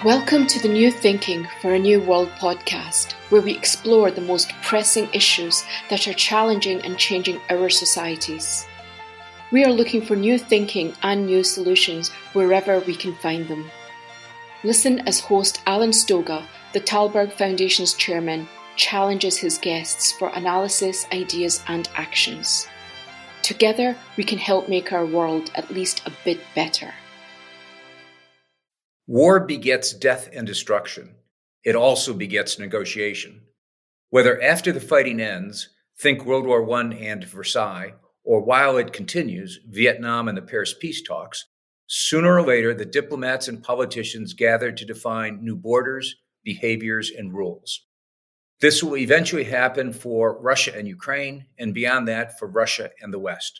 Welcome to the New Thinking for a New World podcast, where we explore the most pressing issues that are challenging and changing our societies. We are looking for new thinking and new solutions wherever we can find them. Listen as host Alan Stoga, the Talberg Foundation's chairman, challenges his guests for analysis, ideas and actions. Together, we can help make our world at least a bit better. War begets death and destruction. It also begets negotiation. Whether after the fighting ends, think World War I and Versailles, or while it continues, Vietnam and the Paris peace talks, sooner or later the diplomats and politicians gather to define new borders, behaviors, and rules. This will eventually happen for Russia and Ukraine, and beyond that for Russia and the West.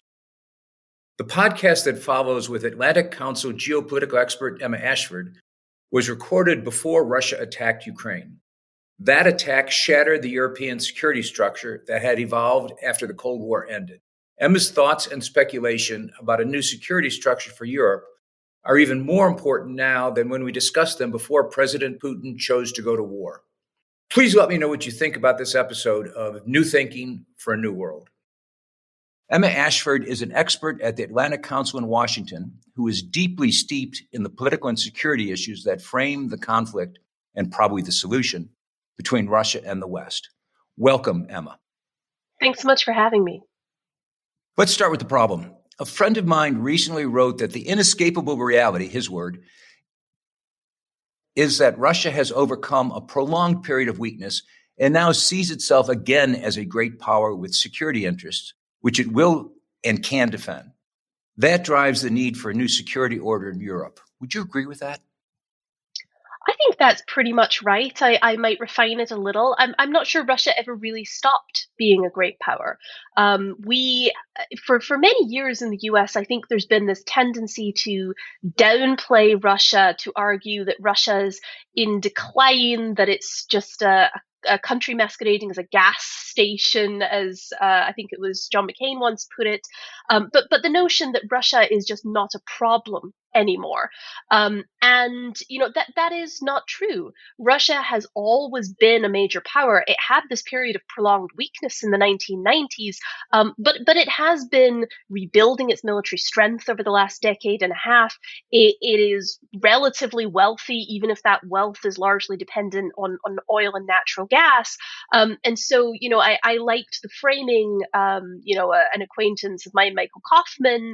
The podcast that follows with Atlantic Council geopolitical expert Emma Ashford was recorded before Russia attacked Ukraine. That attack shattered the European security structure that had evolved after the Cold War ended. Emma's thoughts and speculation about a new security structure for Europe are even more important now than when we discussed them before President Putin chose to go to war. Please let me know what you think about this episode of New Thinking for a New World. Emma Ashford is an expert at the Atlantic Council in Washington who is deeply steeped in the political and security issues that frame the conflict and probably the solution between Russia and the West. Welcome, Emma. Thanks so much for having me. Let's start with the problem. A friend of mine recently wrote that the inescapable reality, his word, is that Russia has overcome a prolonged period of weakness and now sees itself again as a great power with security interests, which it will and can defend. That drives the need for a new security order in Europe. Would you agree with that? I think that's pretty much right. I might refine it a little. I'm not sure Russia ever really stopped being a great power. For many years in the US, I think there's been this tendency to downplay Russia, to argue that Russia's in decline, that it's just a country masquerading as a gas station, as I think it was John McCain once put it. But the notion that Russia is just not a problem anymore. And that is not true. Russia has always been a major power. It had this period of prolonged weakness in the 1990s, but it has been rebuilding its military strength over the last decade and a half. It is relatively wealthy, even if that wealth is largely dependent on oil and natural gas. And so, I liked the framing, an acquaintance of mine, Michael Kaufman,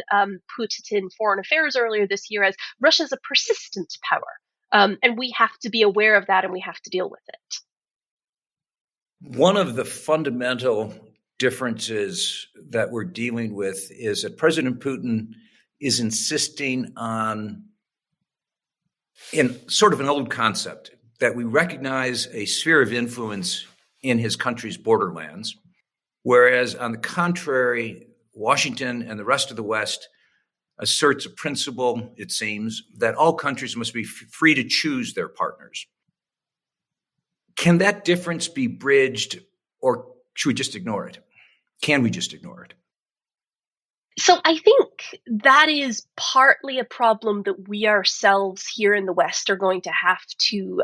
put it in Foreign Affairs earlier this year as Russia's a persistent power. And we have to be aware of that and we have to deal with it. One of the fundamental differences that we're dealing with is that President Putin is insisting on, in sort of an old concept, that we recognize a sphere of influence in his country's borderlands, whereas on the contrary, Washington and the rest of the West asserts a principle, it seems, that all countries must be free to choose their partners. Can that difference be bridged, or should we just ignore it? Can we just ignore it? So I think that is partly a problem that we ourselves here in the West are going to have to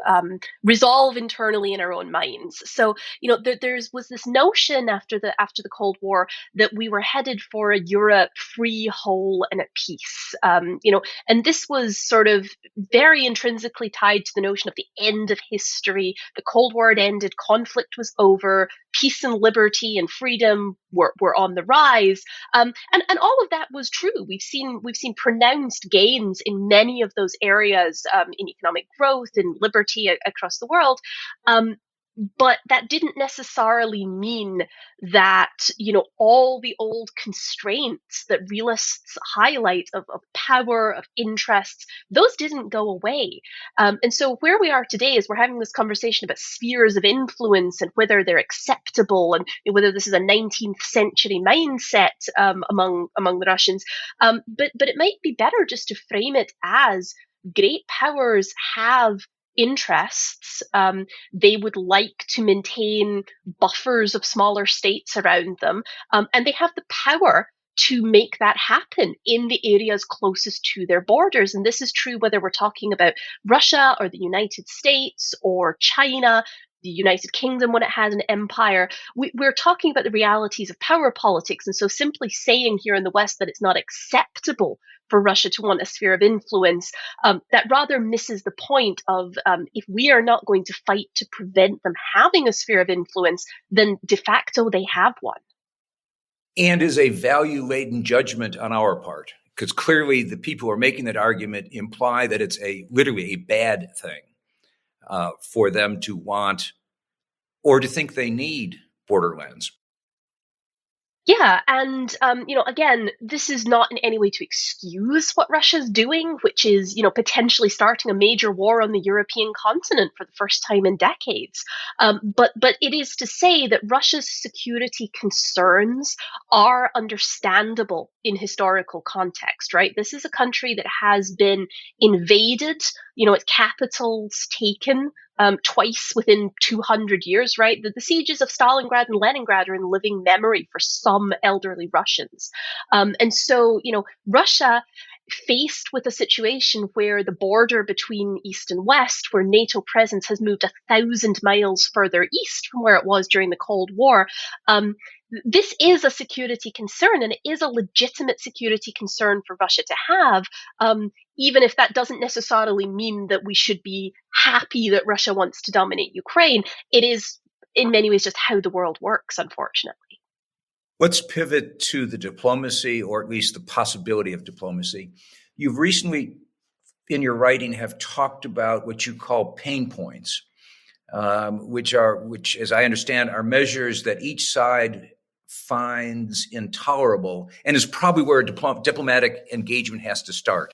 resolve internally in our own minds. So, there was this notion after the Cold War that we were headed for a Europe free, whole, and at peace. And this was sort of very intrinsically tied to the notion of the end of history. The Cold War had ended, conflict was over, peace and liberty and freedom were on the rise. And all of that was true. We've seen pronounced gains in many of those areas, in economic growth and liberty across the world. But that didn't necessarily mean that, all the old constraints that realists highlight of power, of interests, those didn't go away. And so where we are today is we're having this conversation about spheres of influence and whether they're acceptable and whether this is a 19th century mindset among the Russians. But it might be better just to frame it as great powers have interests. They would like to maintain buffers of smaller states around them, and they have the power to make that happen in the areas closest to their borders. And this is true whether we're talking about Russia or the United States or China, the United Kingdom when it has an empire. We're talking about the realities of power politics. And so simply saying here in the West that it's not acceptable for Russia to want a sphere of influence, that rather misses the point of if we are not going to fight to prevent them having a sphere of influence, then de facto they have one. And is a value-laden judgment on our part, because clearly the people who are making that argument imply that it's literally a bad thing for them to want or to think they need borderlands. Yeah, and again, this is not in any way to excuse what Russia's doing, which is, potentially starting a major war on the European continent for the first time in decades. But it is to say that Russia's security concerns are understandable in historical context, right? This is a country that has been invaded, its capital's taken twice within 200 years, right? The sieges of Stalingrad and Leningrad are in living memory for some elderly Russians. And so, Russia, faced with a situation where the border between East and West, where NATO presence has moved 1,000 miles further east from where it was during the Cold War, this is a security concern, and it is a legitimate security concern for Russia to have, even if that doesn't necessarily mean that we should be happy that Russia wants to dominate Ukraine. It is, in many ways, just how the world works, unfortunately. Let's pivot to the diplomacy, or at least the possibility of diplomacy. You've recently, in your writing, have talked about what you call pain points, which, as I understand, are measures that each side finds intolerable and is probably where a diplomatic engagement has to start.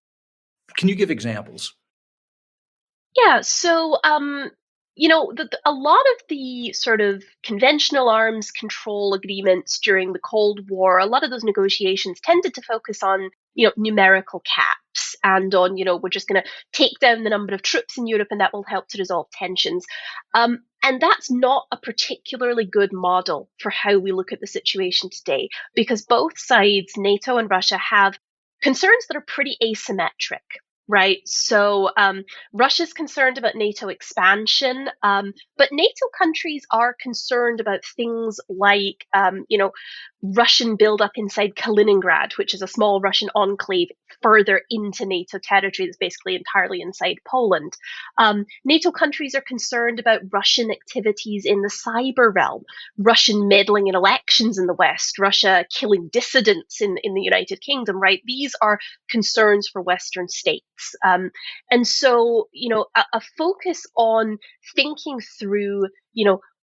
Can you give examples? Yeah, so a lot of the sort of conventional arms control agreements during the Cold War, a lot of those negotiations tended to focus on, numerical caps and on, we're just going to take down the number of troops in Europe and that will help to resolve tensions. And that's not a particularly good model for how we look at the situation today, because both sides, NATO and Russia, have concerns that are pretty asymmetric. Right. So Russia's concerned about NATO expansion, but NATO countries are concerned about things like, Russian buildup inside Kaliningrad, which is a small Russian enclave further into NATO territory that's basically entirely inside Poland. NATO countries are concerned about Russian activities in the cyber realm, Russian meddling in elections in the West, Russia killing dissidents in the United Kingdom, right? These are concerns for Western states. And so, a focus on thinking through,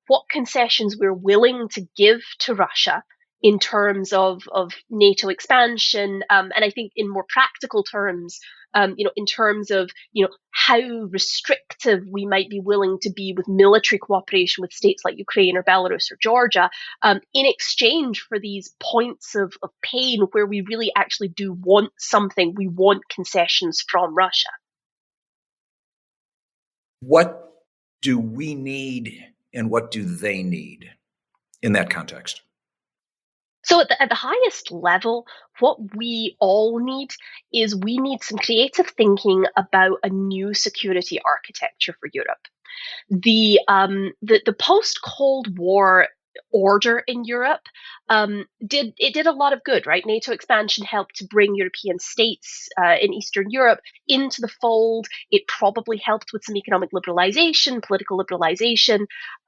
what concessions we're willing to give to Russia in terms of NATO expansion, and I think in more practical terms, in terms of, how restrictive we might be willing to be with military cooperation with states like Ukraine or Belarus or Georgia, in exchange for these points of pain where we really actually do want something. We want concessions from Russia. What do we need and what do they need in that context? So at the highest level, what we all need is we need some creative thinking about a new security architecture for Europe. The post-Cold War order in Europe did a lot of good, right? NATO expansion helped to bring European states in Eastern Europe into the fold. It probably helped with some economic liberalization, political liberalization,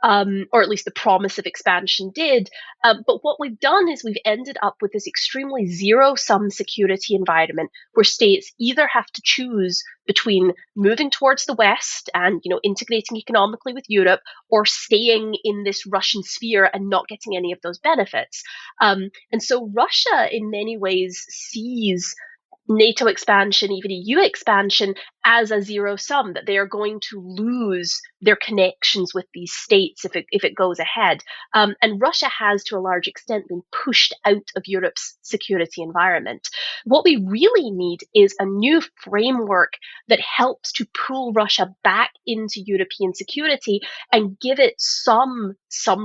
or at least the promise of expansion did. But what we've done is we've ended up with this extremely zero-sum security environment where states either have to choose between moving towards the West and, integrating economically with Europe, or staying in this Russian sphere and not getting any of those benefits. And so Russia, in many ways, sees NATO expansion, even EU expansion, as a zero sum, that they are going to lose their connections with these states if it goes ahead. And Russia has, to a large extent, been pushed out of Europe's security environment. What we really need is a new framework that helps to pull Russia back into European security and give it some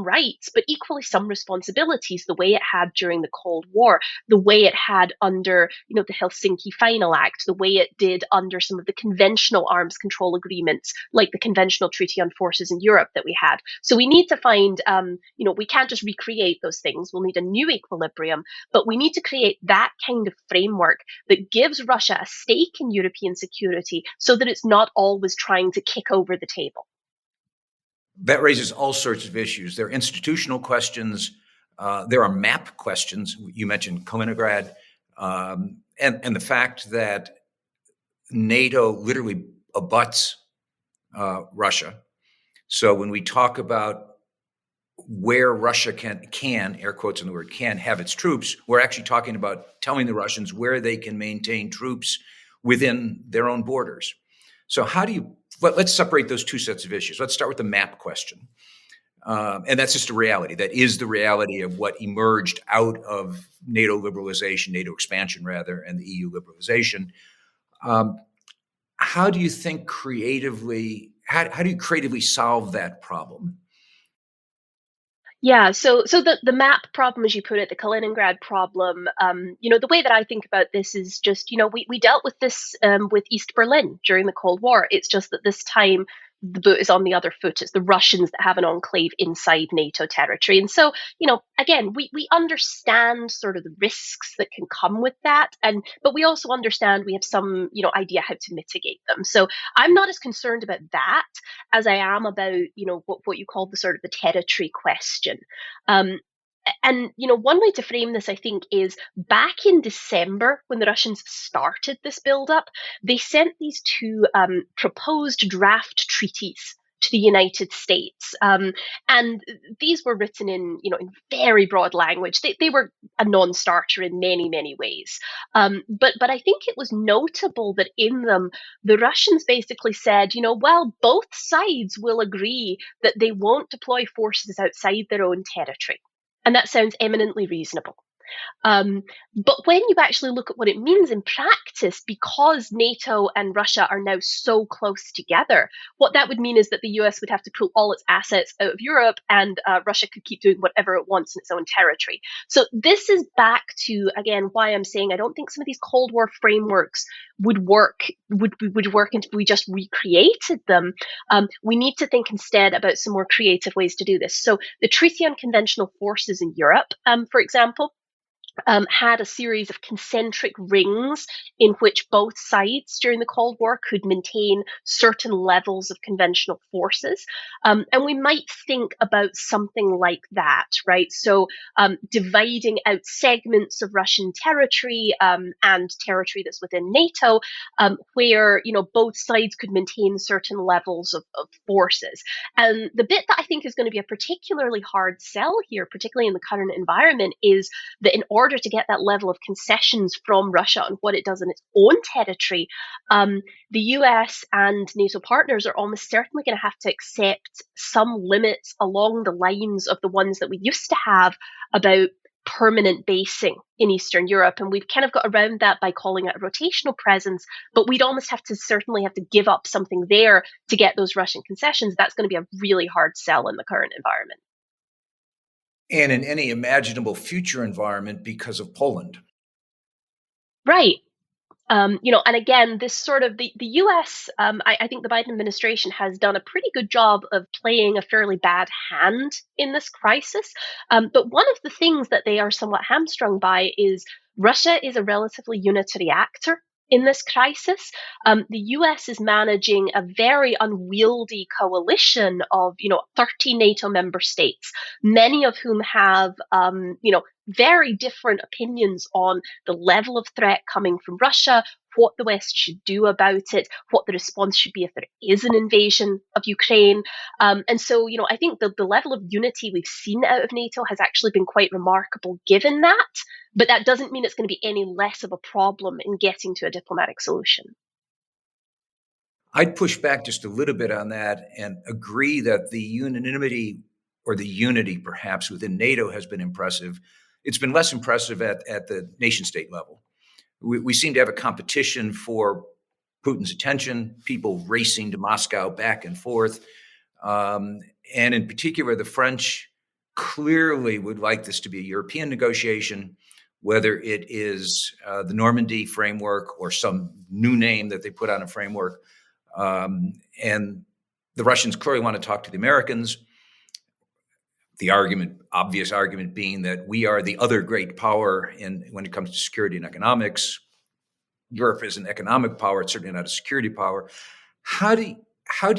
rights, but equally some responsibilities, the way it had during the Cold War, the way it had under the Helsinki Final Act, the way it did under some of the conventional arms control agreements, like the Conventional Treaty on Forces in Europe that we had. So we need to find, we can't just recreate those things. We'll need a new equilibrium, but we need to create that kind of framework that gives Russia a stake in European security so that it's not always trying to kick over the table. That raises all sorts of issues. There are institutional questions. There are map questions. You mentioned Kaliningrad, and the fact that NATO literally abuts Russia. So when we talk about where Russia can, air quotes in the word can, have its troops, we're actually talking about telling the Russians where they can maintain troops within their own borders. So let's separate those two sets of issues. Let's start with the map question. And that's just a reality. That is the reality of what emerged out of NATO liberalization, NATO expansion rather, and the EU liberalization. How do you think creatively, how do you creatively solve that problem? Yeah, so the map problem, as you put it, the Kaliningrad problem, the way that I think about this is just, we dealt with this with East Berlin during the Cold War. It's just that this time the boot is on the other foot. It's the Russians that have an enclave inside NATO territory. And so, again, we understand sort of the risks that can come with that. But we also understand we have some, idea how to mitigate them. So I'm not as concerned about that as I am about, what you call the sort of the territory question. And one way to frame this, I think, is back in December when the Russians started this buildup, they sent these two proposed draft treaties to the United States, and these were written in very broad language. They were a non-starter in many ways, but I think it was notable that in them the Russians basically said, well, both sides will agree that they won't deploy forces outside their own territory. And that sounds eminently reasonable. But when you actually look at what it means in practice, because NATO and Russia are now so close together, what that would mean is that the US would have to pull all its assets out of Europe, and Russia could keep doing whatever it wants in its own territory. So this is back to, again, why I'm saying I don't think some of these Cold War frameworks would work if we just recreated them. We need to think instead about some more creative ways to do this. So the Treaty on Conventional Forces in Europe, for example, had a series of concentric rings in which both sides during the Cold War could maintain certain levels of conventional forces. And we might think about something like that, right? So dividing out segments of Russian territory and territory that's within NATO, where both sides could maintain certain levels of forces. And the bit that I think is going to be a particularly hard sell here, particularly in the current environment, is that in order to get that level of concessions from Russia on what it does in its own territory, the US and NATO partners are almost certainly going to have to accept some limits along the lines of the ones that we used to have about permanent basing in Eastern Europe. And we've kind of got around that by calling it a rotational presence, but we'd almost certainly have to give up something there to get those Russian concessions. That's going to be a really hard sell in the current environment. And in any imaginable future environment because of Poland. Right. And again, this sort of the US, I think the Biden administration has done a pretty good job of playing a fairly bad hand in this crisis. But one of the things that they are somewhat hamstrung by is Russia is a relatively unitary actor in this crisis. The US is managing a very unwieldy coalition of, 30 NATO member states, many of whom have, very different opinions on the level of threat coming from Russia, what the West should do about it, what the response should be if there is an invasion of Ukraine. And so, I think the level of unity we've seen out of NATO has actually been quite remarkable given that. But that doesn't mean it's going to be any less of a problem in getting to a diplomatic solution. I'd push back just a little bit on that and agree that the unanimity or the unity perhaps within NATO has been impressive. It's been less impressive at the nation state level. We seem to have a competition for Putin's attention, people racing to Moscow back and forth. And in particular, the French clearly would like this to be a European negotiation, whether it is the Normandy framework or some new name that they put on a framework. And the Russians clearly want to talk to the Americans. The obvious argument being that we are the other great power when it comes to security and economics. Europe is an economic power; it's certainly not a security power. How do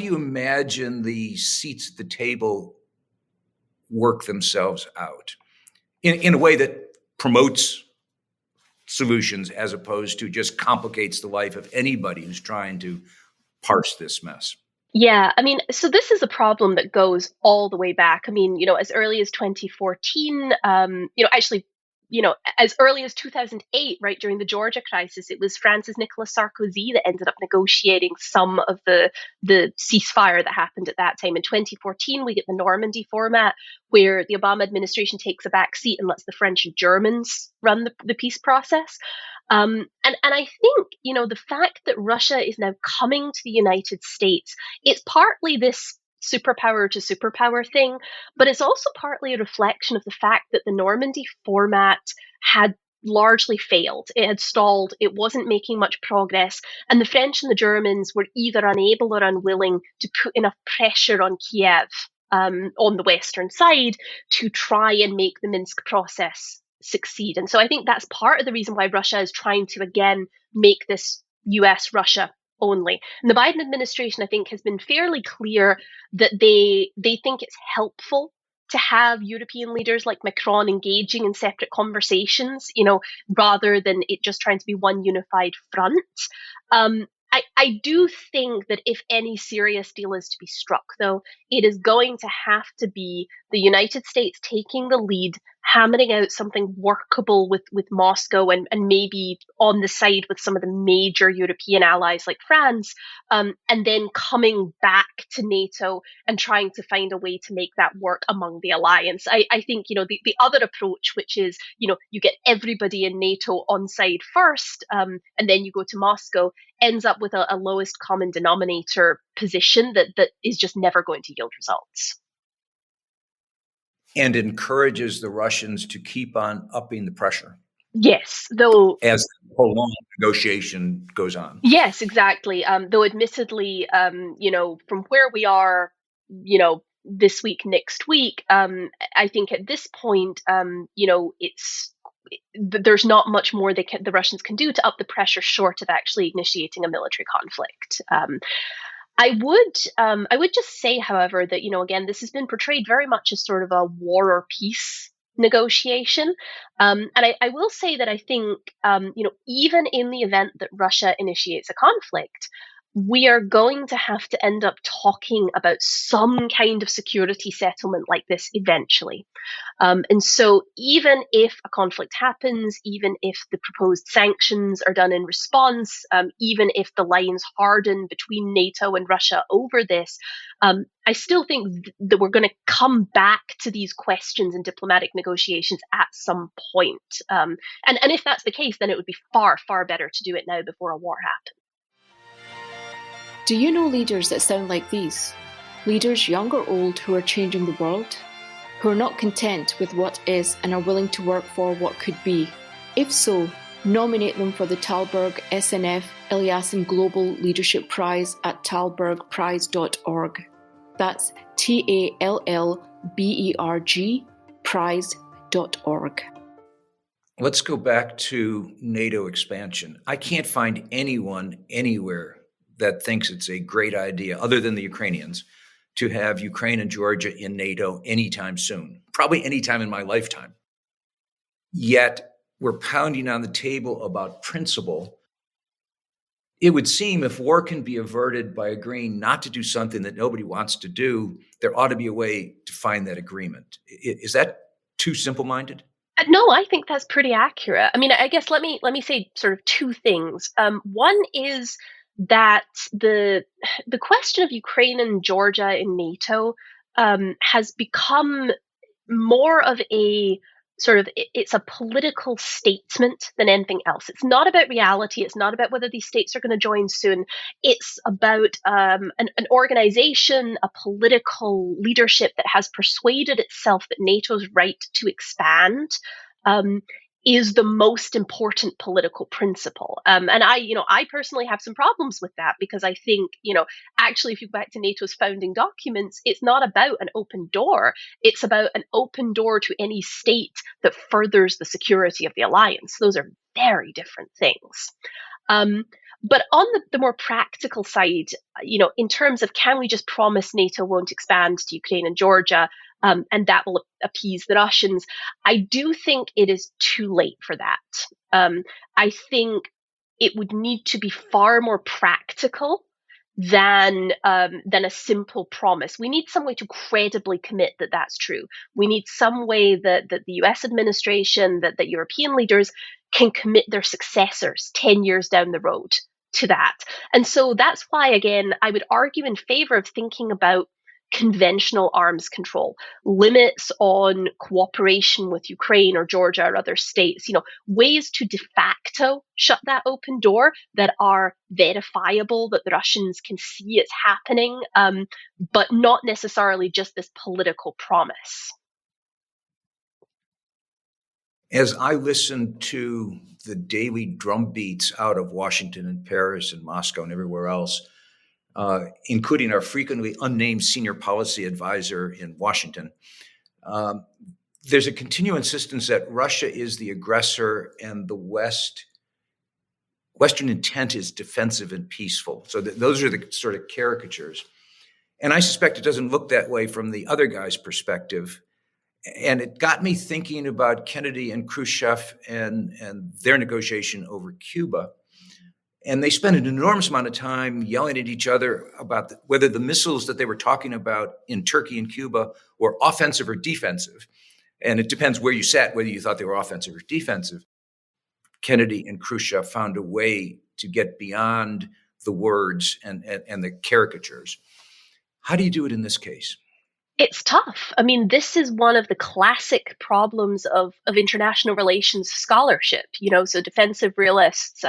you imagine the seats at the table work themselves out in a way that promotes solutions as opposed to just complicates the life of anybody who's trying to parse this mess? Yeah, I mean, so this is a problem that goes all the way back. I mean, as early as 2014, actually, as early as 2008, right during the Georgia crisis, it was France's Nicolas Sarkozy that ended up negotiating some of the ceasefire that happened at that time. In 2014, we get the Normandy format, where the Obama administration takes a back seat and lets the French and Germans run the peace process. And I think, the fact that Russia is now coming to the United States, it's partly this superpower to superpower thing, but it's also partly a reflection of the fact that the Normandy format had largely failed. It had stalled. It wasn't making much progress. And the French and the Germans were either unable or unwilling to put enough pressure on Kiev on the Western side to try and make the Minsk process succeed. And so I think that's part of the reason why Russia is trying to, again, make this US-Russia only. And the Biden administration, I think, has been fairly clear that they think it's helpful to have European leaders like Macron engaging in separate conversations, rather than it just trying to be one unified front. I do think that if any serious deal is to be struck, though, it is going to have to be the United States taking the lead, hammering out something workable with Moscow and maybe on the side with some of the major European allies like France, and then coming back to NATO and trying to find a way to make that work among the alliance. I think, the other approach, which is, you get everybody in NATO on side first, and then you go to Moscow, ends up with a lowest common denominator position that is just never going to yield results. And encourages the Russians to keep on upping the pressure. Yes, though as the prolonged negotiation goes on. Yes, exactly. Though admittedly, from where we are, this week, next week, I think at this point, there's not much more the Russians can do to up the pressure short of actually initiating a military conflict. I would just say, however, that, again, this has been portrayed very much as sort of a war or peace negotiation. And I will say that I think, even in the event that Russia initiates a conflict, we are going to have to end up talking about some kind of security settlement like this eventually. And so even if a conflict happens, even if the proposed sanctions are done in response, even if the lines harden between NATO and Russia over this, I still think that we're going to come back to these questions in diplomatic negotiations at some point. And if that's the case, then it would be far, far better to do it now before a war happens. Do you know leaders that sound like these? Leaders, young or old, who are changing the world? Who are not content with what is and are willing to work for what could be? If so, nominate them for the Talberg SNF Eliasson Global Leadership Prize at talbergprize.org. That's TALLBERG prize.org. Let's go back to NATO expansion. I can't find anyone anywhere that thinks it's a great idea, other than the Ukrainians, to have Ukraine and Georgia in NATO anytime soon, probably anytime in my lifetime. Yet we're pounding on the table about principle. It would seem if war can be averted by agreeing not to do something that nobody wants to do, there ought to be a way to find that agreement. Is that too simple-minded? No, I think that's pretty accurate. I mean, I guess let me say sort of two things. One is that the question of Ukraine and Georgia in NATO has become more of a sort of it's a political statement than anything else. It's not about reality. It's not about whether these states are going to join soon. It's about an organization, a political leadership that has persuaded itself that NATO's right to expand um, is the most important political principle. And I personally have some problems with that because I think, actually, if you go back to NATO's founding documents, it's not about an open door. It's about an open door to any state that furthers the security of the alliance. Those are very different things. Um, but on the more practical side, in terms of can we just promise NATO won't expand to Ukraine and Georgia, and that will appease the Russians, I do think it is too late for that. I think it would need to be far more practical than a simple promise. We need some way to credibly commit that that's true. We need some way that the U.S. administration, that European leaders can commit their successors 10 years down the road to that. And so that's why, again, I would argue in favor of thinking about conventional arms control, limits on cooperation with Ukraine or Georgia or other states, ways to de facto shut that open door that are verifiable, that the Russians can see it's happening, but not necessarily just this political promise. As I listen to the daily drumbeats out of Washington and Paris and Moscow and everywhere else, including our frequently unnamed senior policy advisor in Washington, there's a continual insistence that Russia is the aggressor and the Western intent is defensive and peaceful. So those are the sort of caricatures. And I suspect it doesn't look that way from the other guy's perspective. And it got me thinking about Kennedy and Khrushchev and their negotiation over Cuba. And they spent an enormous amount of time yelling at each other about whether the missiles that they were talking about in Turkey and Cuba were offensive or defensive. And it depends where you sat, whether you thought they were offensive or defensive. Kennedy and Khrushchev found a way to get beyond the words and the caricatures. How do you do it in this case? It's tough. I mean, this is one of the classic problems of international relations scholarship. So defensive realists,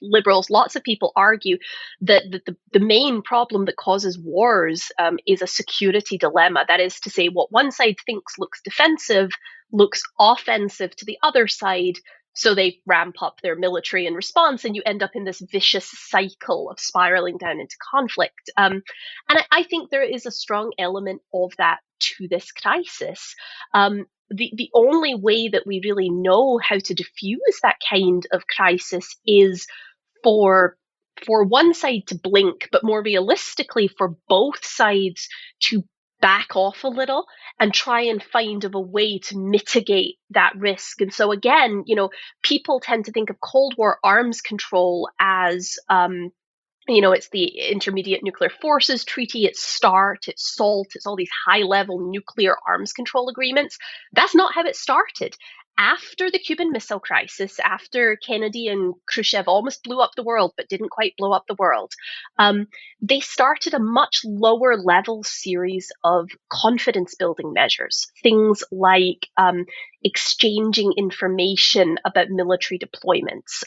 liberals, lots of people argue that the main problem that causes wars is a security dilemma. That is to say, what one side thinks looks defensive looks offensive to the other side. So they ramp up their military in response, and you end up in this vicious cycle of spiraling down into conflict. And I think there is a strong element of that to this crisis. The only way that we really know how to diffuse that kind of crisis is for one side to blink, but more realistically for both sides to back off a little and try and find a way to mitigate that risk. And so again, people tend to think of Cold War arms control as it's the Intermediate Nuclear Forces Treaty, it's START, it's SALT, it's all these high-level nuclear arms control agreements. That's not how it started. After the Cuban Missile Crisis, after Kennedy and Khrushchev almost blew up the world but didn't quite blow up the world, they started a much lower level series of confidence building measures. Things like exchanging information about military deployments,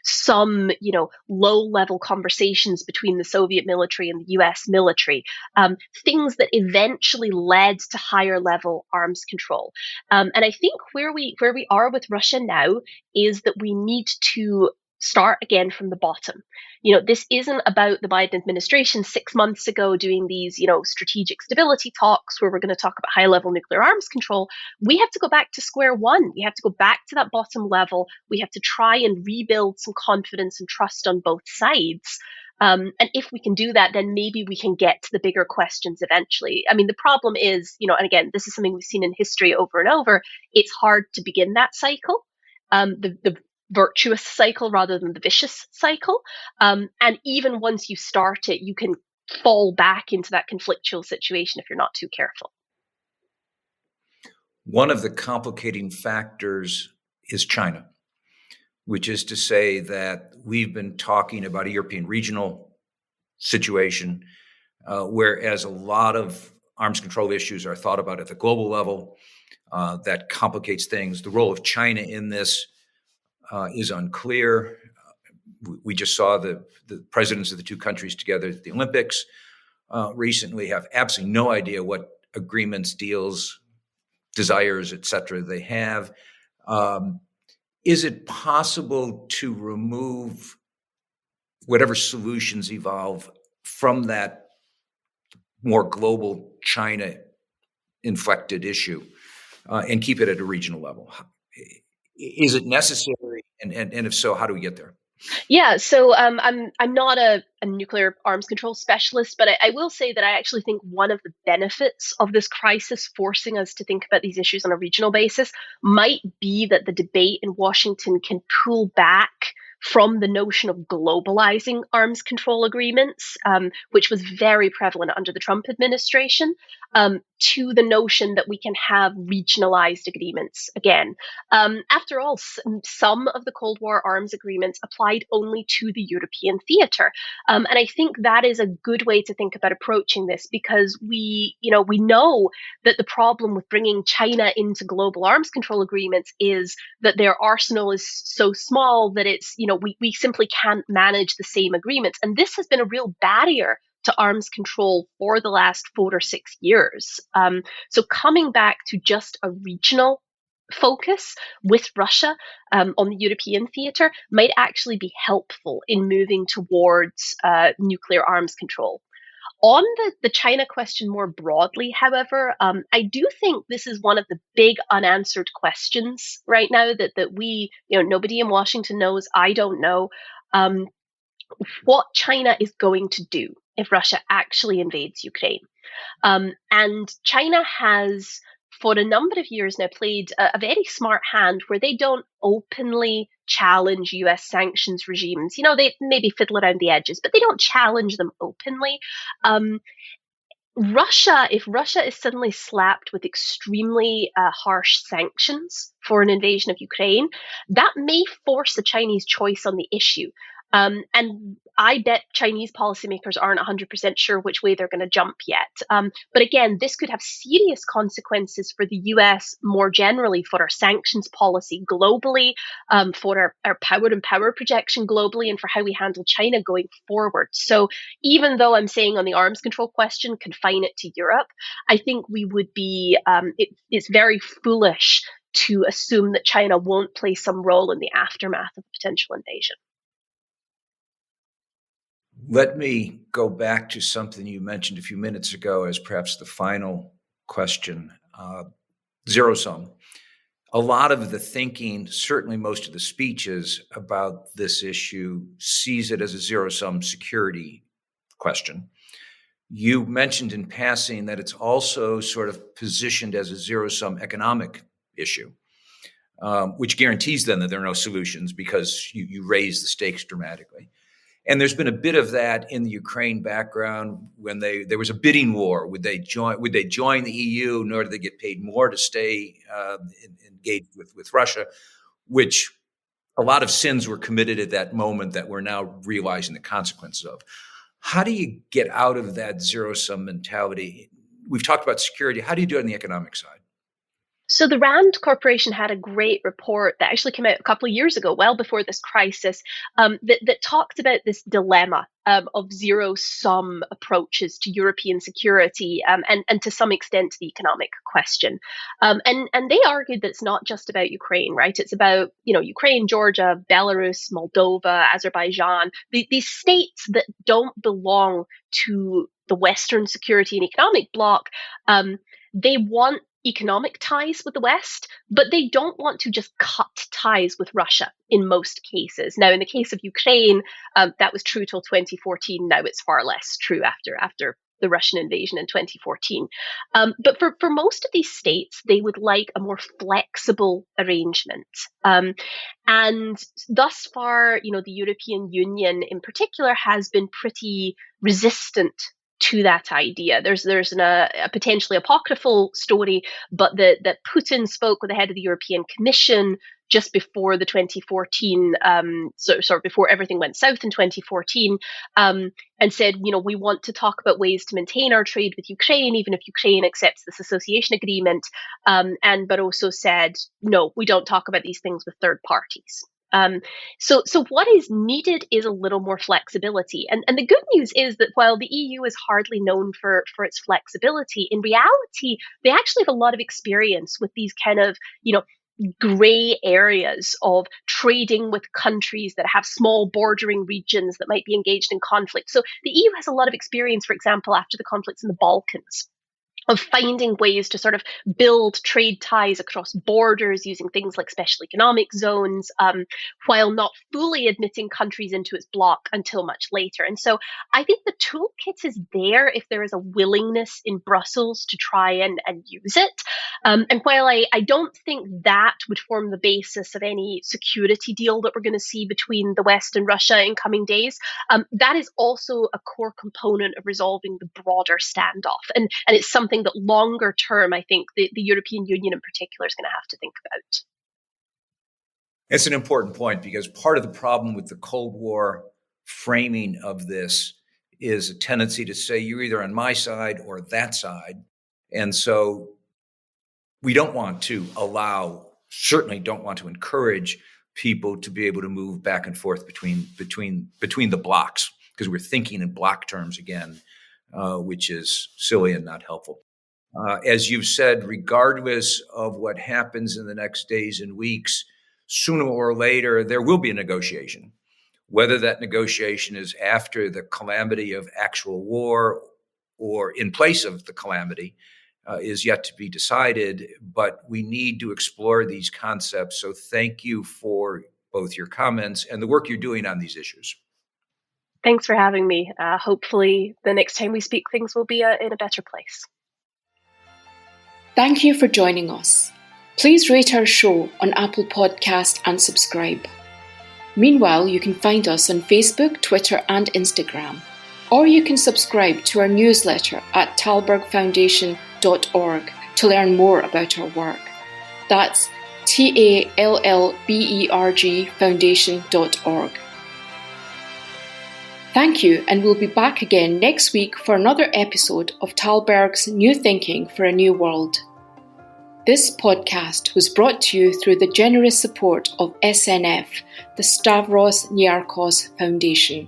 some low level conversations between the Soviet military and the US military, things that eventually led to higher level arms control. And I think where we are with Russia now is that we need to start again from the bottom. This isn't about the Biden administration 6 months ago doing these, strategic stability talks where we're going to talk about high-level nuclear arms control. We have to go back to square one. We have to go back to that bottom level. We have to try and rebuild some confidence and trust on both sides. And if we can do that, then maybe we can get to the bigger questions eventually. I mean, the problem is, and again, this is something we've seen in history over and over. It's hard to begin that cycle. The virtuous cycle rather than the vicious cycle. And even once you start it, you can fall back into that conflictual situation if you're not too careful. One of the complicating factors is China, which is to say that we've been talking about a European regional situation, whereas a lot of arms control issues are thought about at the global level. That complicates things. The role of China in this is unclear. We just saw the presidents of the two countries together at the Olympics recently have absolutely no idea what agreements, deals, desires, et cetera, they have. Is it possible to remove whatever solutions evolve from that more global China-inflected issue and keep it at a regional level? Is it necessary? And if so, how do we get there? Yeah, so I'm not a nuclear arms control specialist, but I will say that I actually think one of the benefits of this crisis forcing us to think about these issues on a regional basis might be that the debate in Washington can pull back from the notion of globalizing arms control agreements, which was very prevalent under the Trump administration, to the notion that we can have regionalized agreements again. After all, some of the Cold War arms agreements applied only to the European theater. And I think that is a good way to think about approaching this, because we know that the problem with bringing China into global arms control agreements is that their arsenal is so small that it's, we simply can't manage the same agreements. And this has been a real barrier to arms control for the last 4 or 6 years. So coming back to just a regional focus with Russia on the European theater might actually be helpful in moving towards nuclear arms control. On the China question more broadly, however, I do think this is one of the big unanswered questions right now that we, nobody in Washington knows. I don't know what China is going to do if Russia actually invades Ukraine. And China has, for a number of years now, played a very smart hand where they don't openly challenge US sanctions regimes. They maybe fiddle around the edges, but they don't challenge them openly. If Russia is suddenly slapped with extremely harsh sanctions for an invasion of Ukraine, that may force a Chinese choice on the issue. And I bet Chinese policymakers aren't 100% sure which way they're going to jump yet. But again, this could have serious consequences for the US more generally, for our sanctions policy globally, for our power and power projection globally, and for how we handle China going forward. So even though I'm saying on the arms control question, confine it to Europe, I think we would be, it's very foolish to assume that China won't play some role in the aftermath of a potential invasion. Let me go back to something you mentioned a few minutes ago as perhaps the final question. Zero sum. A lot of the thinking, certainly most of the speeches about this issue, sees it as a zero-sum security question. You mentioned in passing that it's also sort of positioned as a zero-sum economic issue, which guarantees then that there are no solutions because you raise the stakes dramatically. And there's been a bit of that in the Ukraine background when there was a bidding war. Would they join the EU, nor do they get paid more to stay engaged with Russia, which a lot of sins were committed at that moment that we're now realizing the consequences of. How do you get out of that zero-sum mentality? We've talked about security. How do you do it on the economic side? So the Rand Corporation had a great report that actually came out a couple of years ago, well before this crisis, that talked about this dilemma of zero-sum approaches to European security and to some extent to the economic question. And they argued that it's not just about Ukraine, right? It's about, Ukraine, Georgia, Belarus, Moldova, Azerbaijan, these states that don't belong to the Western security and economic bloc. They want economic ties with the West, but they don't want to just cut ties with Russia in most cases. Now, in the case of Ukraine, that was true till 2014. Now it's far less true after the Russian invasion in 2014. But for most of these states, they would like a more flexible arrangement. And thus far, the European Union in particular has been pretty resistant to that idea. There's a potentially apocryphal story, but that Putin spoke with the head of the European Commission just before the 2014, before everything went south in 2014, and said, we want to talk about ways to maintain our trade with Ukraine, even if Ukraine accepts this association agreement, but also said, no, we don't talk about these things with third parties. So what is needed is a little more flexibility. And the good news is that while the EU is hardly known for its flexibility, in reality, they actually have a lot of experience with these kind of, gray areas of trading with countries that have small bordering regions that might be engaged in conflict. So the EU has a lot of experience, for example, after the conflicts in the Balkans, of finding ways to sort of build trade ties across borders using things like special economic zones, while not fully admitting countries into its bloc until much later. And so I think the toolkit is there if there is a willingness in Brussels to try and use it. And while I don't think that would form the basis of any security deal that we're going to see between the West and Russia in coming days, that is also a core component of resolving the broader standoff. And it's something that longer term, I think the European Union in particular is going to have to think about. It's an important point because part of the problem with the Cold War framing of this is a tendency to say you're either on my side or that side. And so we don't want to certainly don't want to encourage people to be able to move back and forth between the blocks, because we're thinking in block terms again, which is silly and not helpful. As you've said, regardless of what happens in the next days and weeks, sooner or later, there will be a negotiation. Whether that negotiation is after the calamity of actual war or in place of the calamity is yet to be decided, but we need to explore these concepts. So thank you for both your comments and the work you're doing on these issues. Thanks for having me. Hopefully the next time we speak, things will be in a better place. Thank you for joining us. Please rate our show on Apple Podcast and subscribe. Meanwhile, you can find us on Facebook, Twitter, and Instagram, or you can subscribe to our newsletter at tallbergfoundation.org to learn more about our work. That's TALLBERG foundation.org. Thank you, and we'll be back again next week for another episode of Tallberg's New Thinking for a New World. This podcast was brought to you through the generous support of SNF, the Stavros Niarchos Foundation.